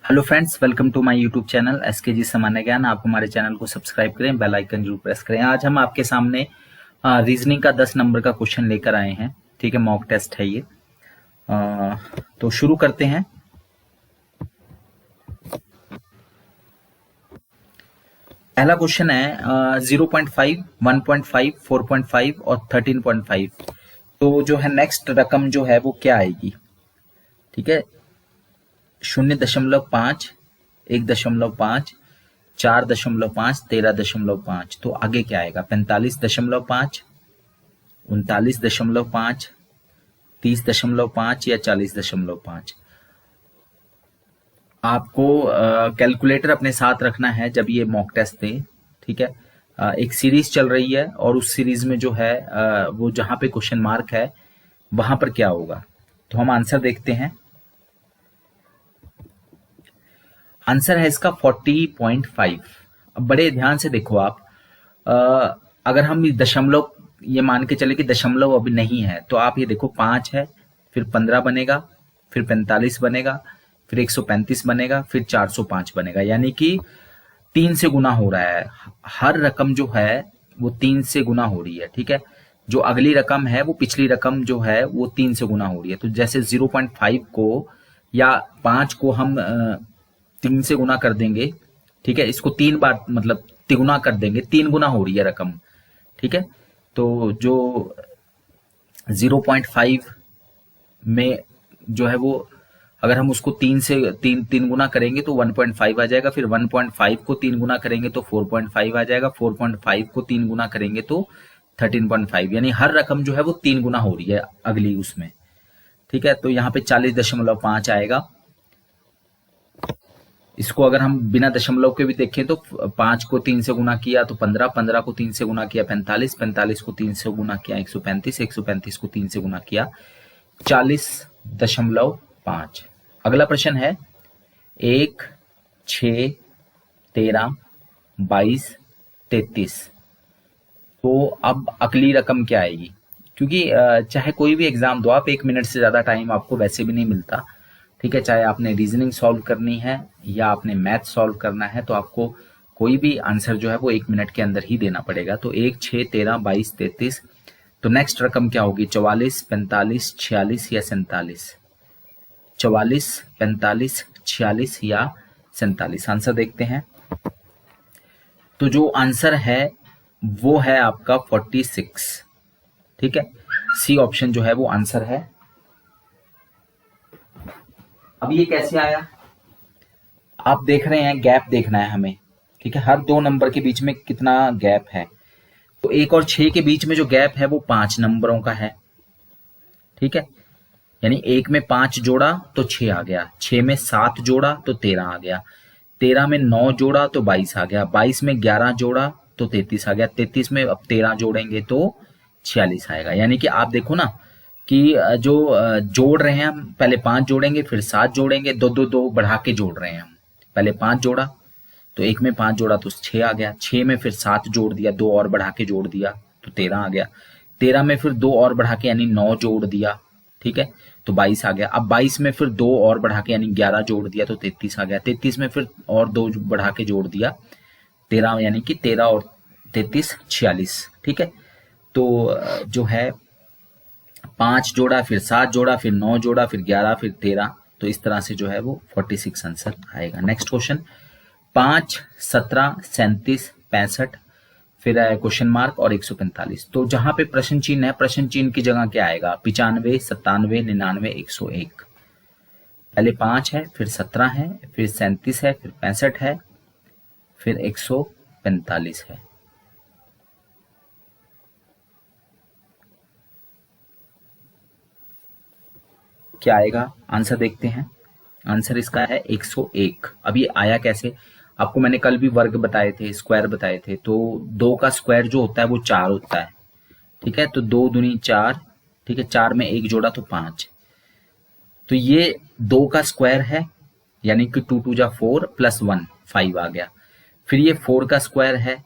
Hello friends, welcome to my YouTube channel SKG सामान्य ज्ञान। आप हमारे चैनल को सब्सक्राइब करें, बेल आइकन जरूर प्रेस करें। आज हम आपके सामने रीजनिंग का 10 नंबर का क्वेश्चन लेकर आए हैं। ठीक है, मॉक टेस्ट है ये। तो शुरू करते हैं। पहला क्वेश्चन है 0.5, 1.5, 4.5 और 13.5। तो जो है नेक्स्ट रकम जो है वो क्या आएगी? ठीक है, 0.5, 1.5, 4.5, 13.5। तो आगे क्या आएगा? 45.5, 39.5, 30.5 या 40.5। आपको कैलकुलेटर अपने साथ रखना है जब ये मॉक टेस्ट दें। ठीक है, एक सीरीज चल रही है और उस सीरीज में जो है वो जहां पे क्वेश्चन मार्क है वहां पर क्या होगा। तो हम आंसर देखते हैं। आंसर है इसका 40.5। अब बड़े ध्यान से देखो आप। अगर हम दशमलव ये मान के चले कि दशमलव अभी नहीं है, तो आप ये देखो 5 है, फिर 15 बनेगा, फिर 45 बनेगा, फिर 135 बनेगा, फिर 405 बनेगा। यानी कि 3 से गुना हो रहा है। हर रकम जो है वो 3 से गुना हो रही है। ठीक है, जो अगली रकम है वो पिछली रकम जो है वो 3 से गुना हो रही है। तो जैसे 0.5 को या 5 को हम 3 से गुना कर देंगे। ठीक है, इसको 3 बार मतलब तिगुना कर देंगे, 3 गुना हो रही है रकम। ठीक है, तो जो 0.5 में जो है वो अगर हम उसको 3 से 3 गुना करेंगे तो 1.5 आ जाएगा। फिर 1.5 को 3 गुना करेंगे तो 4.5 आ जाएगा। 4.5 को 3 गुना करेंगे तो 13.5। यानी हर रकम जो है वो 3 गुना हो रही है अगली उसमें। ठीक है, तो यहाँ पे 40.5 आएगा। इसको अगर हम बिना दशमलव के भी देखें तो 5 को 3 से गुना किया तो 15, 15 को 3 से गुना किया 45, 45 को 3 से गुना किया 135, 135 को 3 से गुना किया 40.5। अगला प्रश्न है 1, 6, 13, 22, 33। तो अब अगली रकम क्या आएगी? क्योंकि चाहे कोई भी एग्जाम दो आप, 1 मिनट से ज्यादा टाइम आपको वैसे भी नहीं मिलता। ठीक है, चाहे आपने रीजनिंग सॉल्व करनी है या आपने मैथ सॉल्व करना है, तो आपको कोई भी आंसर जो है वो 1 मिनट के अंदर ही देना पड़ेगा। तो 1, 6, 13, 22, 33। तो नेक्स्ट रकम क्या होगी? 44, 45, 46 या 47? 44, 45, 46 या 47? आंसर देखते हैं। तो जो आंसर है वो है आपका 46। ठीक है, सी ऑप्शन जो है वो आंसर है। अब ये कैसे आया? आप देख रहे हैं, गैप देखना है हमें। ठीक है, हर 2 नंबर के बीच में कितना गैप है। तो 1 और 6 के बीच में जो गैप है वो 5 नंबरों का है। ठीक है, यानी 1 में 5 जोड़ा तो 6 आ गया, 6 में 7 जोड़ा तो 13 आ गया, 13 में 9 जोड़ा तो 22 आ गया, 22 में 11 जोड़ा तो 33 आ गया, 33 में अब 13 जोड़ेंगे तो 46 आएगा। यानी कि आप देखो ना कि जो जोड़ रहे हैं हम, पहले 5 जोड़ेंगे, फिर 7 जोड़ेंगे, 2 2 2 बढ़ा के जोड़ रहे हैं हम। पहले 5 जोड़ा तो 1 में 5 जोड़ा तो 6 आ गया, 6 में फिर 7 जोड़ दिया, 2 और बढ़ा के जोड़ दिया तो 13 आ गया, 13 में फिर 2 और बढ़ा के यानी 9 जोड़ दिया। ठीक है, तो 22 आ गया। अब 22 में फिर 2 और बढ़ा के यानी 11 जोड़ दिया तो 33 आ गया, 33 में फिर और 2 बढ़ा के जोड़ दिया 13, यानी कि 13 और 33 46। ठीक है, तो जो है 5 जोड़ा, फिर 7 जोड़ा, फिर 9 जोड़ा, फिर 11, फिर 13। तो इस तरह से जो है वो 46 आंसर आएगा। नेक्स्ट क्वेश्चन 5, 17, 37, 65, फिर क्वेश्चन मार्क और 145। तो जहां पे प्रश्न चिन्ह है, प्रश्न चिन्ह की जगह क्या आएगा? 95, 97, 99, 101। पहले 5 है, फिर 17 है, फिर 37 है, फिर 65 है, फिर 145 है। क्या आएगा? आंसर देखते हैं। आंसर इसका है 101। अब ये आया कैसे? आपको मैंने कल भी वर्ग बताए थे, स्क्वायर बताए थे। तो 2 का स्क्वायर जो होता है वो 4 होता है। ठीक है, तो 2 दूनी 4। ठीक है, 4 में 1 जोड़ा तो 5। तो ये 2 का स्क्वायर है, यानी कि 2 2 जा 4 प्लस 1 5 आ गया। फिर ये 4 का स्क्वायर है,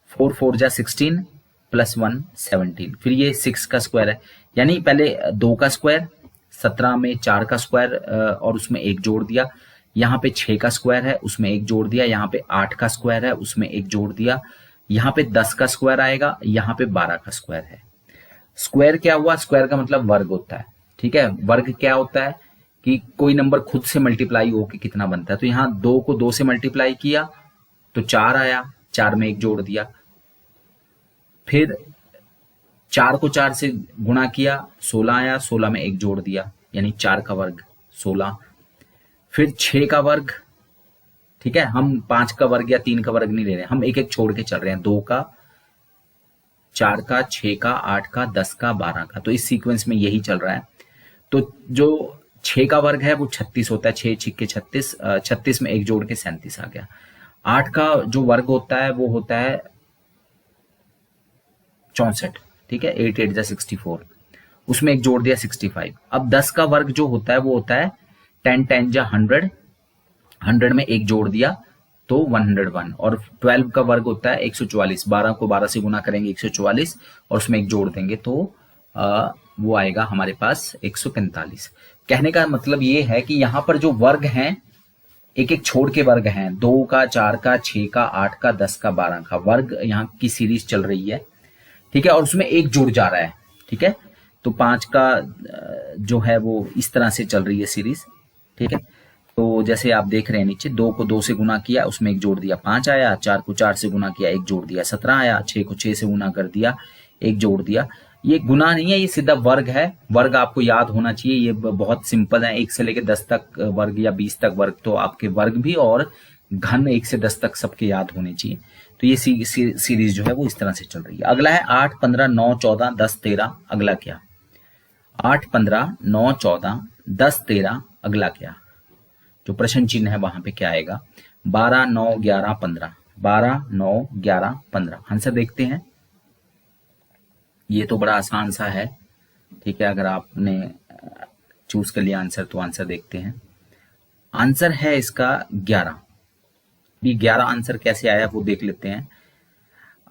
4 4 जा 16 प्लस 1 17। फिर ये 6 का स्क्वायर है, यानी पहले 2 का स्क्वायर, 17 में 4 का स्क्वायर और उसमें 1 जोड़ दिया, यहाँ पे 6 का स्क्वायर है उसमें 1 जोड़ दिया, यहाँ पे 8 का स्क्वायर है उसमें 1 जोड़ दिया, यहाँ पे 10 का स्क्वायर आएगा, यहाँ पे 12 का स्क्वायर है। स्क्वायर क्या हुआ? स्क्वायर का मतलब वर्ग होता है, ठीक है। वर्ग क्या होता है कि कोई नंबर खुद से मल्टीप्लाई होके कितना बनता है। तो यहाँ 2 को 2 से मल्टीप्लाई किया तो 4 आया, 4 में 1 जोड़ दिया। फिर 4 को 4 से गुणा किया 16 आया, 16 में 1 जोड़ दिया, यानी 4 का वर्ग 16। फिर 6 का वर्ग, ठीक है, हम 5 का वर्ग या 3 का वर्ग नहीं ले रहे, हम एक एक छोड़ के चल रहे हैं, 2 का, 4 का, 6 का, 8 का, 10 का, 12 का। तो इस सीक्वेंस में यही चल रहा है। तो जो 6 का वर्ग है वो 36 होता है, 6 छिक्के 36, 36 में 1 जोड़ के 37 आ गया। 8 का जो वर्ग होता है वो होता है 64, ठीक है, 8 8 64, उसमें 1 जोड़ दिया 65। अब 10 का वर्ग जो होता है वो होता है 10 10 100, 100 में 1 जोड़ दिया तो 101। और 12 का वर्ग होता है 144, 12 को 12 से गुना करेंगे 144 और उसमें 1 जोड़ देंगे तो वो आएगा हमारे पास 145। कहने का मतलब ये है कि यहाँ पर जो वर्ग हैं एक एक छोड़ के वर्ग हैं, 2 का, 4 का, 6 का, 8 का, 10 का, 12 का वर्ग यहाँ की सीरीज चल रही है, ठीक है, और उसमें 1 जुड़ जा रहा है, ठीक है। तो 5 का जो है वो इस तरह से चल रही है सीरीज, ठीक है। तो जैसे आप देख रहे हैं नीचे, 2 को 2 से गुना किया उसमें 1 जोड़ दिया 5 आया, 4 को 4 से गुना किया 1 जोड़ दिया 17 आया, 6 को 6 से गुना कर दिया 1 जोड़ दिया। ये गुना नहीं है, ये सीधा वर्ग है। वर्ग आपको याद होना चाहिए, ये बहुत सिंपल है। 1 से लेकर 10 तक वर्ग या 20 तक वर्ग, तो आपके वर्ग भी और घन 1 से 10 तक सबके याद होने चाहिए। तो ये सीरीज जो है वो इस तरह से चल रही है। अगला है 8 15 9 14 10 13। अगला क्या? 8 15 9 14 10 13। अगला क्या? जो प्रश्न चिन्ह है वहां पे क्या आएगा? 12 9 11 15। 12 9 11 15। आंसर देखते हैं। ये तो बड़ा आसान सा है, ठीक है। अगर आपने चूज कर लिया आंसर तो आंसर देखते हैं। आंसर है इसका 11। ये 11 आंसर कैसे आया वो देख लेते हैं।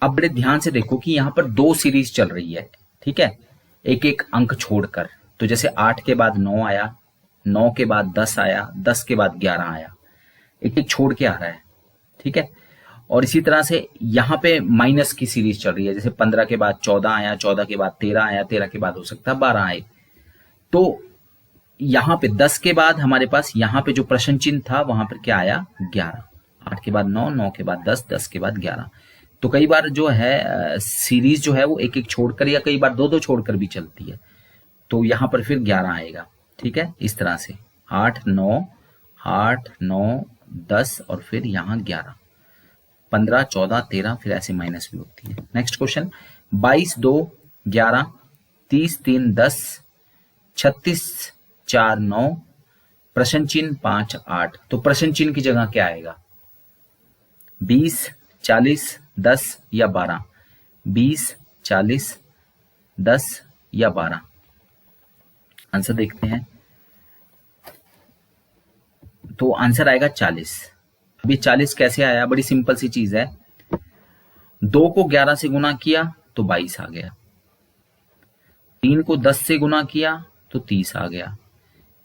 अब बड़े ध्यान से देखो कि यहाँ पर 2 सीरीज चल रही है, ठीक है, एक एक अंक छोड़कर। तो जैसे 8 के बाद 9 आया, 9 के बाद 10 आया, 10 के बाद 11 आया, एक एक छोड़ के आ रहा है, ठीक है। और इसी तरह से यहाँ पे माइनस की सीरीज चल रही है, जैसे 15 के बाद 14 आया, 14 के बाद 13 आया, 13 के बाद हो सकता है 12 आए। तो यहाँ पे 10 के बाद हमारे पास यहाँ पे जो प्रश्न चिन्ह था वहां पर क्या आया? 11। 8 के बाद 9, 9 के बाद 10, 10 के बाद 11। तो कई बार जो है सीरीज जो है वो एक एक छोड़कर या कई बार 2-2 छोड़कर भी चलती है। तो यहाँ पर फिर 11 आएगा, ठीक है, इस तरह से 8 9 8 9 10 और फिर यहाँ 11, 15 14 13, फिर ऐसे माइनस भी होती है। नेक्स्ट क्वेश्चन 22 2 11 30 3 10 36 4 9 प्रश्न चिन्ह 5 8। तो प्रश्न चिन्ह की जगह क्या आएगा? 20 40 10 या 12? 20 40 10 या 12? आंसर देखते हैं। तो आंसर आएगा 40। अभी 40 कैसे आया? बड़ी सिंपल सी चीज है। 2 को 11 से गुना किया तो 22 आ गया, 3 को 10 से गुना किया तो 30 आ गया,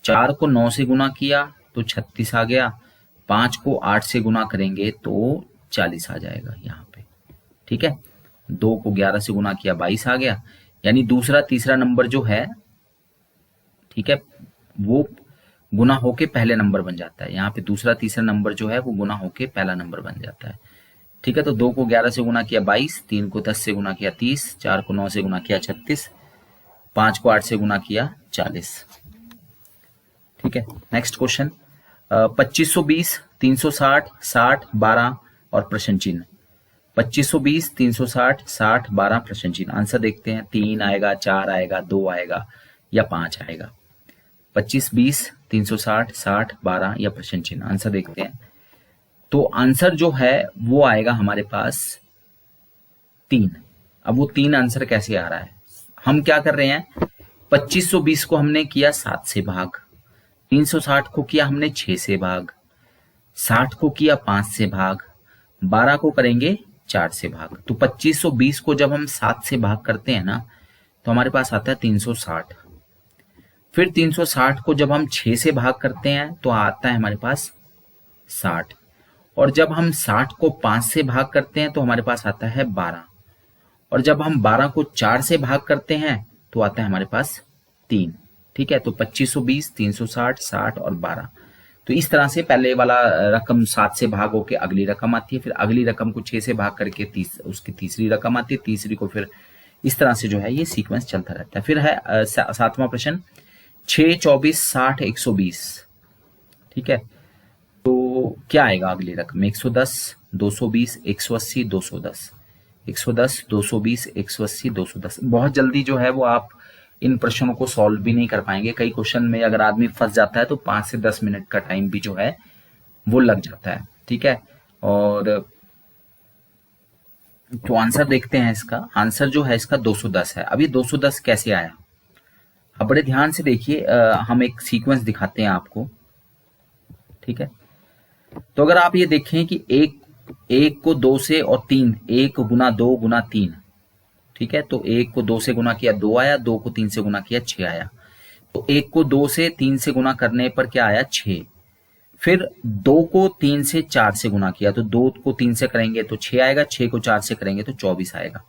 4 को 9 से गुना किया तो 36 आ गया, 5 को 8 से गुना करेंगे तो 40 आ जाएगा यहाँ पे, ठीक है। 2 को 11 से गुना किया 22 आ गया, यानी दूसरा तीसरा नंबर जो है, ठीक है, वो गुना होके पहले नंबर बन जाता है। यहाँ पे दूसरा तीसरा नंबर जो है वो गुना होके पहला नंबर बन जाता है, ठीक है। तो 2 को 11 से गुना किया 22, 3 को 10 से गुना किया 30, 4 को 9 से गुना किया 36, 5 को 8 से गुना किया 40, ठीक है। नेक्स्ट क्वेश्चन 2520 360 60 12 और प्रश्न चिन्ह। 2520 360 60 12 प्रश्न चिन्ह। आंसर देखते हैं। 3 आएगा, 4 आएगा, 2 आएगा या 5 आएगा? 25 20 360 60 12 या प्रश्न चिन्ह? आंसर देखते हैं। तो आंसर जो है वो आएगा हमारे पास 3। अब वो 3 आंसर कैसे आ रहा है? हम क्या कर रहे हैं, 2520 को हमने किया 7 से भाग, 360 को किया हमने 6 से भाग, 60 को किया 5 से भाग, 12 को करेंगे 4 से भाग। तो 2520 को जब हम 7 से भाग करते हैं ना तो हमारे पास आता है 360। फिर 360 को जब हम 6 से भाग करते हैं तो आता है हमारे पास 60। और जब हम 60 को 5 से भाग करते हैं तो हमारे पास आता है 12। और जब हम 12 को 4 से भाग करते हैं तो आता है हमारे पास 3। ठीक है, तो 2520, 360, 60 और 12। तो इस तरह से पहले वाला रकम 7 से भाग होके अगली रकम आती है, फिर अगली रकम को 6 से भाग करके उसकी तीसरी रकम आती है, तीसरी को फिर इस तरह से जो है ये सीक्वेंस चलता रहता है। फिर है 7वां प्रश्न, 6, 24, 60, 120। ठीक है, तो क्या आएगा अगली रकम? 110, 220, 180, 210, 110, 220, 180, 210। बहुत जल्दी जो है वो आप इन प्रश्नों को सॉल्व भी नहीं कर पाएंगे। कई क्वेश्चन में अगर आदमी फंस जाता है तो 5 से 10 मिनट का टाइम भी जो है वो लग जाता है। ठीक है, और तो आंसर देखते हैं। इसका आंसर जो है इसका 210 है। अभी 210 कैसे आया? अब बड़े ध्यान से देखिए, हम एक सीक्वेंस दिखाते हैं आपको। ठीक है, तो अगर आप ये देखें कि एक को 2 से और 3, 1 गुना 2 गुना 3। ठीक है, तो 1 को 2 से गुना किया 2 आया, 2 को 3 से गुना किया 6 आया। तो 1 को 2 से 3 से गुना करने पर क्या आया? 6। फिर 2 को 3 से 4 से गुना किया तो 2 को 3 से करेंगे तो 6 आएगा, 6 को 4 से करेंगे तो 24 आएगा।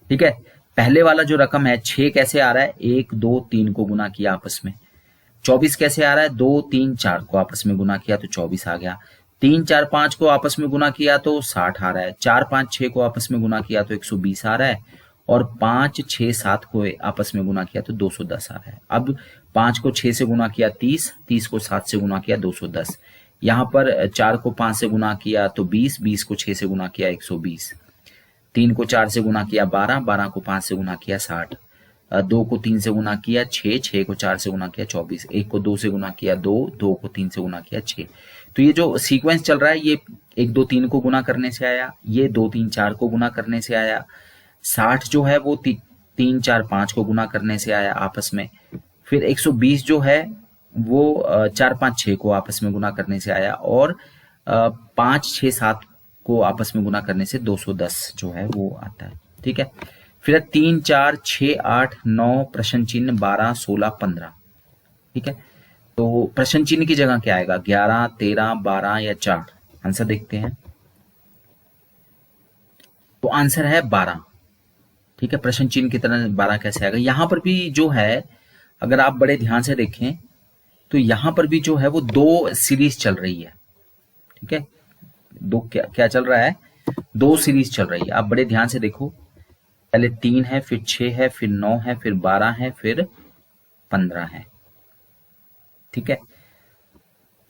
ठीक है, पहले वाला जो रकम है 6 कैसे आ रहा है? 1, 2, 3 को गुना किया आपस में। 24 कैसे आ रहा है? 2, 3, 4 को आपस में गुना किया तो 24 आ गया। 3, 4, 5 को आपस में गुना किया तो 60 आ रहा है। 4, 5, 6 को आपस में गुना किया तो 120 आ रहा है। और 5, 6, 7 को आपस में गुना किया तो 210 आ रहा है। अब 5 को 6 से गुना किया 30, 30 को 7 से गुना किया 210। यहाँ पर 4 को 5 से गुना किया तो 20, 20 को 6 से गुना किया 120। 3 को 4 से गुना किया 12, 12 को 5 से गुना किया 60। 2 को 3 से गुना किया 6, 6 को 4 से गुना किया 24। 1 को 2 से गुना किया 2, 2 को 3 से गुना किया 6। तो ये जो सीक्वेंस चल रहा है ये 1, 2, 3 को गुना करने से आया, ये 2, 3, 4 को गुना करने से आया। 60 जो है वो 3, 4, 5 को गुना करने से आया आपस में। फिर 120 जो है वो 4, 5, 6 को आपस में गुना करने से आया। और 5, 6, 7 को आपस में गुना करने से 210 जो है वो आता है। ठीक है, फिर 3, 4, 6, 8, 9, प्रश्न चिन्ह 12, 16, 15। ठीक है, तो प्रश्न चिन्ह की जगह क्या आएगा? 11, 13, 12 या 4? आंसर देखते हैं। तो आंसर है 12। ठीक है, प्रश्न चिन्ह की तरह 12 कैसे आएगा? यहां पर भी जो है अगर आप बड़े ध्यान से देखें तो यहां पर भी जो है वो 2 सीरीज चल रही है। ठीक है, दो क्या चल रहा है? 2 सीरीज चल रही है। आप बड़े ध्यान से देखो, पहले 3 है, फिर 6 है, फिर 9 है, फिर 12 है, फिर 15 है। ठीक है,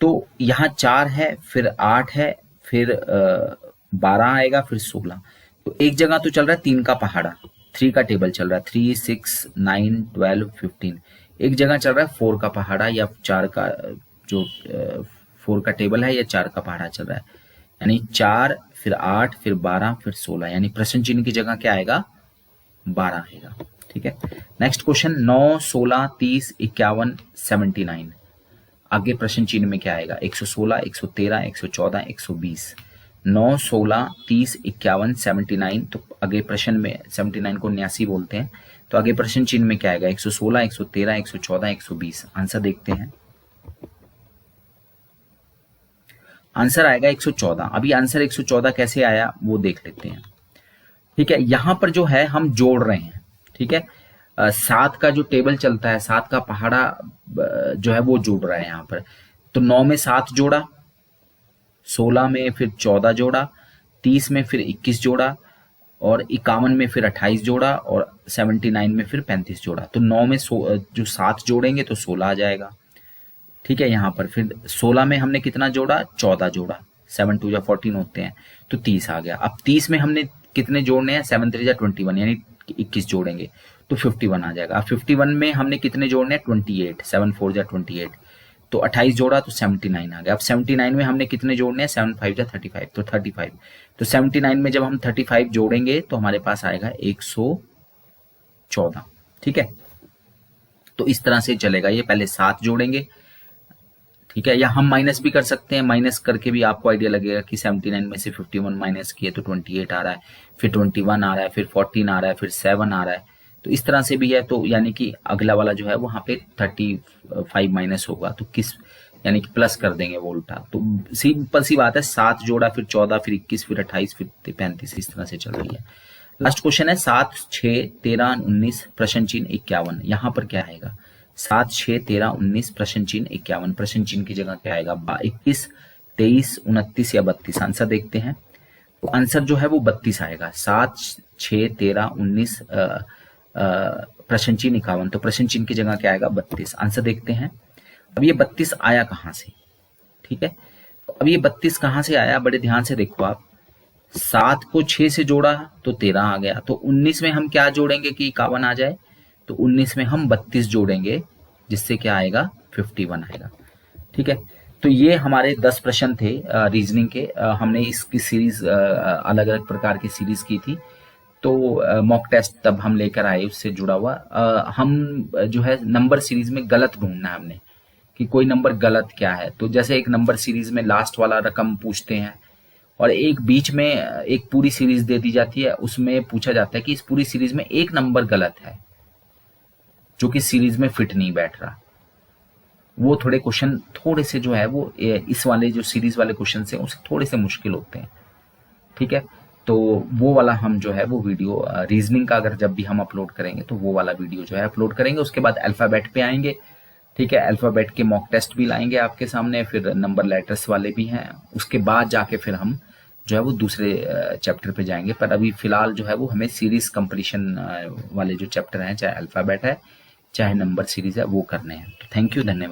तो यहां 4 है, फिर 8 है, फिर 12 आएगा, फिर 16। तो एक जगह तो चल रहा है 3 का पहाड़ा, 3 का टेबल चल रहा है, 3, 6, 9, 12, 15। एक जगह चल रहा है 4 का पहाड़ा या 4 का जो 4 का टेबल है या 4 का पहाड़ा चल रहा है। यानी 4, फिर 8, फिर 12, फिर 16। यानी प्रश्न चिन्ह की जगह क्या आएगा? 12 आएगा। ठीक है, नेक्स्ट क्वेश्चन 9, 16, 30, 51, 79। आगे प्रश्न चिन्ह में क्या आएगा? 116, 113, 114, 120। 9, 16, 30, 51, 79। तो आगे प्रश्न में 79 को 89 बोलते हैं। तो आगे प्रश्न चिन्ह में क्या आएगा? 116, 113, 114, 120। आंसर देखते हैं। आंसर आएगा 114। अभी आंसर 114 कैसे आया वो देख लेते हैं। ठीक है, यहां पर जो है हम जोड़ रहे हैं। ठीक है, 7 का जो टेबल चलता है, 7 का पहाड़ा जो है वो जोड़ रहा है यहाँ पर। तो 9 में 7 जोड़ा, 16 में फिर 14 जोड़ा, 30 में फिर 21 जोड़ा, और 51 में फिर 28 जोड़ा, और 79 में फिर 35 जोड़ा। तो 9 में जो 7 जोड़ेंगे तो 16 आ जाएगा। ठीक है, यहाँ पर फिर 16 में हमने कितना जोड़ा? 14 जोड़ा, 7 2 या 14 होते हैं, तो 30 आ गया। अब 30 में हमने कितने जोड़ने हैं? 7 3 या 21, यानी 21 जोड़ेंगे तो 51 आ जाएगा। अब 51 में हमने कितने जोड़ने हैं? 28, 7 4 या 28, तो 28 जोड़ा तो 79 आ गया। अब 79 में हमने कितने जोड़ने हैं? 7 5 या 35, तो 35। तो 79 में जब हम 35 जोड़ेंगे तो हमारे पास आएगा 114। ठीक है, तो इस तरह से चलेगा ये। पहले 7 जोड़ेंगे, ठीक है, या हम माइनस भी कर सकते हैं। माइनस करके भी आपको आइडिया लगेगा कि 79 में से 51 माइनस किए तो 28 आ रहा है, फिर 21 आ रहा है, फिर 14 आ रहा है, फिर 7 आ रहा है। तो इस तरह से भी है। तो यानी कि अगला वाला जो है वहां पे 35 माइनस होगा। तो यानी कि प्लस कर देंगे वो उल्टा। तो सिंपल सी बात है, 7 जोड़ा फिर 14 फिर 21 फिर 28 फिर 35, इस तरह से चल रही है। लास्ट क्वेश्चन है 7 6 13 19 प्रश्न चिन्ह 51। यहाँ पर क्या आएगा? 7 6 13 19 प्रश्न चिन्ह 51, प्रश्न चिन्ह की जगह क्या आएगा? 21 23 29 या 32। आंसर देखते हैं। तो आंसर जो है वो 32 आएगा। 7 6 13 19 प्रश्न चिन्ह 51, तो प्रश्न चिन्ह की जगह क्या आएगा? 32। आंसर देखते हैं। अब ये 32 आया कहाँ से? ठीक है, तो अब ये 32 कहाँ से आया? बड़े ध्यान से देखो आप। 7 को 6 से जोड़ा तो 13 आ गया। तो 19 में हम क्या जोड़ेंगे कि 51 आ जाए? तो 19 में हम 32 जोड़ेंगे, जिससे क्या आएगा? 51 आएगा। ठीक है, तो ये हमारे 10 प्रश्न थे रीजनिंग के। हमने इसकी सीरीज अलग अलग प्रकार की सीरीज की थी। तो मॉक टेस्ट तब हम लेकर आए उससे जुड़ा हुआ। हम जो है नंबर सीरीज में गलत ढूंढना है हमने कि कोई नंबर गलत क्या है। तो जैसे एक नंबर सीरीज में लास्ट वाला रकम पूछते हैं, और एक बीच में एक पूरी सीरीज दे दी जाती है, उसमें पूछा जाता है कि इस पूरी सीरीज में एक नंबर गलत है जो कि सीरीज में फिट नहीं बैठ रहा। वो थोड़े क्वेश्चन थोड़े से जो है वो इस वाले जो सीरीज वाले क्वेश्चन से उससे थोड़े से मुश्किल होते हैं। ठीक है, तो वो वाला हम जो है वो वीडियो रीजनिंग का अगर जब भी हम अपलोड करेंगे तो वो वाला वीडियो जो है अपलोड करेंगे। उसके बाद अल्फाबेट पे आएंगे। ठीक है, अल्फाबेट के मॉक टेस्ट भी लाएंगे आपके सामने, फिर नंबर लेटर्स वाले भी हैं। उसके बाद जाके फिर हम जो है वो दूसरे चैप्टर पे जाएंगे। पर अभी फिलहाल जो है वो हमें सीरीज कंप्लीशन वाले जो चैप्टर हैं, चाहे अल्फाबेट है चाहे नंबर सीरीज है, वो करने हैं। तो थैंक यू, धन्यवाद।